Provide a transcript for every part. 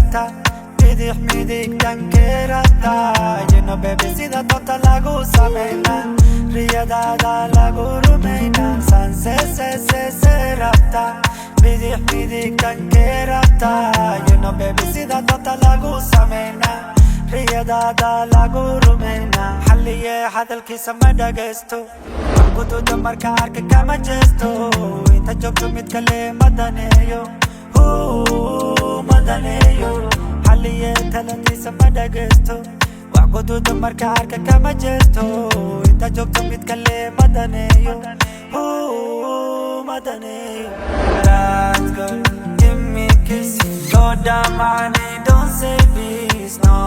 rabta bidix midig dhankee rabta you know baby sida doonta lagu sameyna riyadaada lagu rumeyna san se rabta bidix midig dhankee rabta you know baby sida doonta lagu sameyna riyadaada lagu rumeyna xalliye hadalkiisa ma dhagaysto guduuda marka arka kama jeesto inta joogto mid kale madaneeyo madaneeyo xalliye taladiisa ma dhagaysto wax guduuda marka arka kama jeesto inta joogto mid kale madaneeyo madaneeyo Let's go, give me a kiss go down my knee, don't say peace no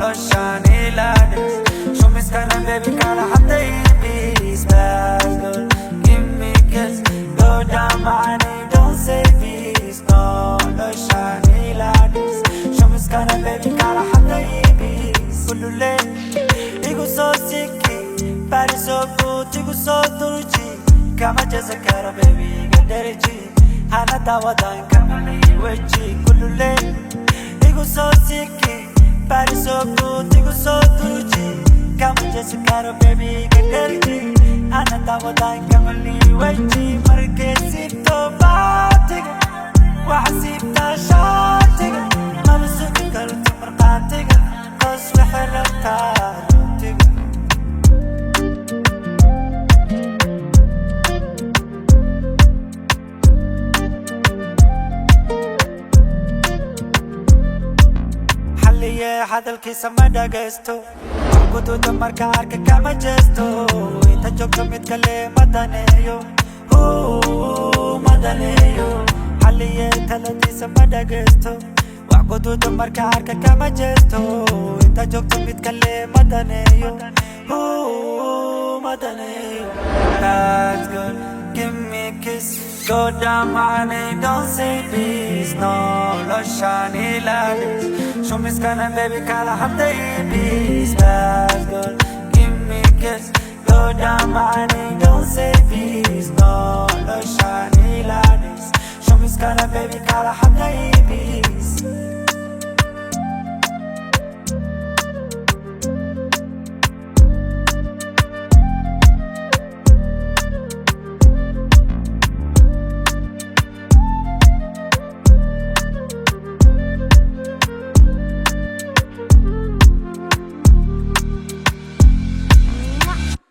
lotion ilades show me sky baby kala hatta peace Let's go, give me a kiss go down my knee, don't say peace no lotion ilades show me sky baby kala hatta peace kullu lay igu so siki bari so good igu so durji kama jazakara baby gadarji ana dawadan kamali weji kullu lay igu so siki bari so good igu so durji kama jazakara baby gadarji ana dawadan kamali weji markesito baatiga waxsibta shaatiga mabsuq kartu marqaatiga qos waxrabta runtiga xalliye hadalkiisa ma dhagaysto guduuda marka arka kama jeesto inta joogto mid kale madaneeyo madaneeyo xalliye taladiisa ma dhagaysto wax guduuda marka arka kama jeesto inta joogto mid kale madaneeyo madaneeyo Let's go, give me a kiss go down my knee, don't say peace no lotion ilades show me sky baby kala hatta peace Let's go, give me a kiss go down my knee, don't say peace no lotion ilades show me sky baby kala hatta peace